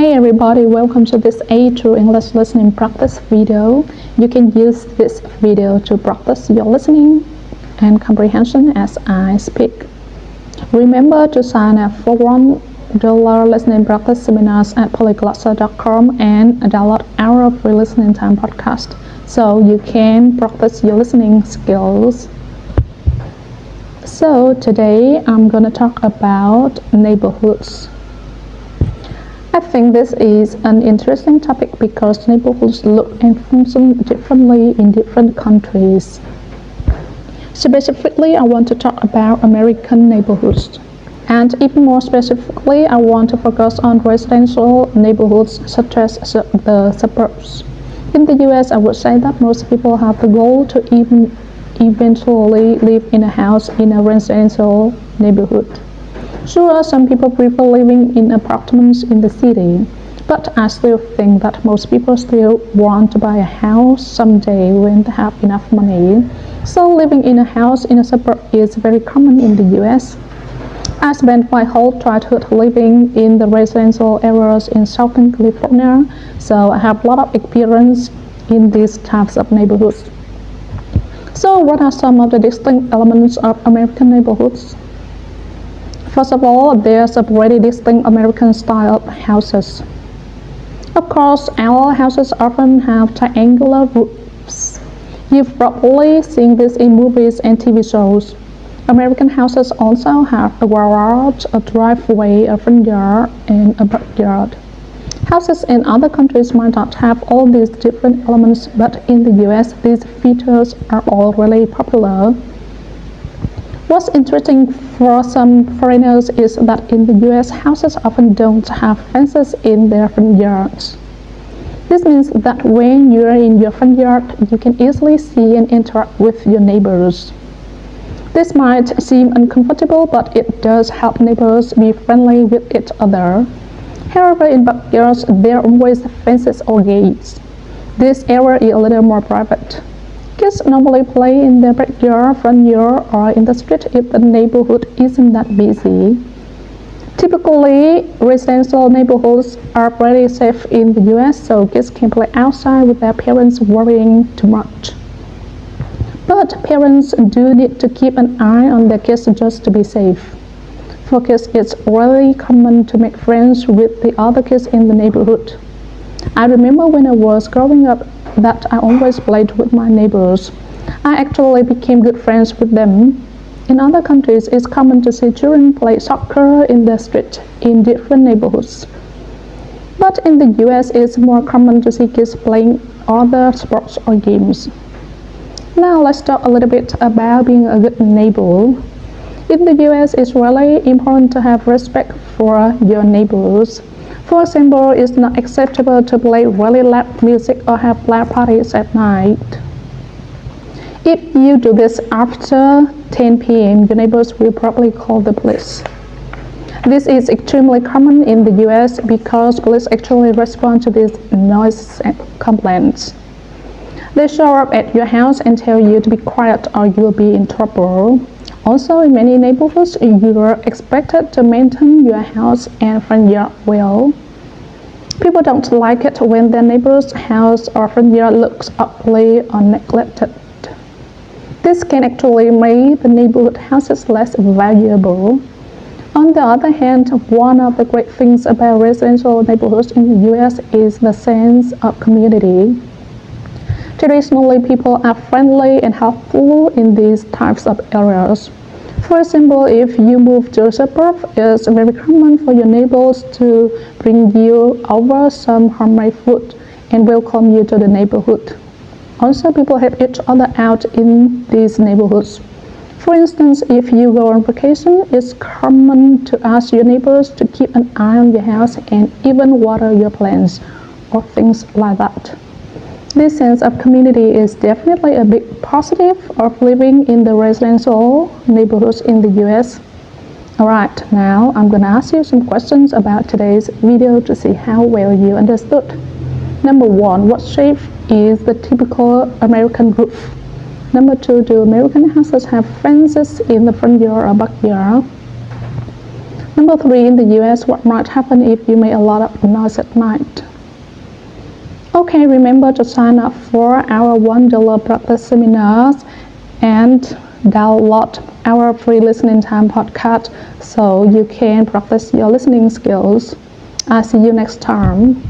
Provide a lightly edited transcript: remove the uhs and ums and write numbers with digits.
Hey everybody, welcome to this A2 English listening practice video. You can use this video to practice your listening and comprehension as I speak. Remember to sign up for $1 listening practice seminars at polyglossa.com and download our free listening time podcast so you can practice your listening skills. So today I'm going to talk about neighborhoods. I think this is an interesting topic because neighborhoods look and function differently in different countries. Specifically, I want to talk about American neighborhoods. And even more specifically, I want to focus on residential neighborhoods such as the suburbs. In the US, I would say that most people have the goal to eventually live in a house in a residential neighborhood. Sure, some people prefer living in apartments in the city, but I still think that most people still want to buy a house someday when they have enough money. So living in a house in a suburb is very common in the US. I spent my whole childhood living in the residential areas in Southern California, so I have a lot of experience in these types of neighborhoods. So what are some of the distinct elements of American neighborhoods? First of all, there's a very distinct American style of houses. Of course, our houses often have triangular roofs. You've probably seen this in movies and TV shows. American houses also have a garage, a driveway, a front yard, and a backyard. Houses in other countries might not have all these different elements, but in the US, these features are all really popular. What's interesting for some foreigners is that in the US, houses often don't have fences in their front yards. This means that when you're in your front yard, you can easily see and interact with your neighbors. This might seem uncomfortable, but it does help neighbors be friendly with each other. However, in backyards, there are always fences or gates. This area is a little more private. Kids normally play in their backyard, front yard, or in the street if the neighborhood isn't that busy. Typically, residential neighborhoods are pretty safe in the US, so kids can play outside with their parents worrying too much. But parents do need to keep an eye on their kids just to be safe. For kids, it's really common to make friends with the other kids in the neighborhood. I remember when I was growing up that I always played with my neighbors. I actually became good friends with them. In other countries, it's common to see children play soccer in the street in different neighborhoods. But in the US, it's more common to see kids playing other sports or games. Now let's talk a little bit about being a good neighbor. In the US, it's really important to have respect for your neighbors. For example, it's not acceptable to play really loud music or have loud parties at night. If you do this after 10 p.m., your neighbors will probably call the police. This is extremely common in the US because police actually respond to these noise complaints. They show up at your house and tell you to be quiet or you'll be in trouble. Also, in many neighborhoods, you are expected to maintain your house and front yard well. People don't like it when their neighbor's house or front yard looks ugly or neglected. This can actually make the neighborhood houses less valuable. On the other hand, one of the great things about residential neighborhoods in the US is the sense of community. Traditionally, people are friendly and helpful in these types of areas. For example, if you move to a suburb, it's very common for your neighbors to bring you over some homemade food and welcome you to the neighborhood. Also, people help each other out in these neighborhoods. For instance, if you go on vacation, it's common to ask your neighbors to keep an eye on your house and even water your plants or things like that. This sense of community is definitely a big positive of living in the residential neighborhoods in the US. Alright, now I'm gonna ask you some questions about today's video to see how well you understood. Number 1, what shape is the typical American roof? Number 2, do American houses have fences in the front yard or backyard? Number 3, in the US, what might happen if you make a lot of noise at night? Okay, remember to sign up for our $1 practice seminars and download our free listening time podcast so you can practice your listening skills. I'll see you next time.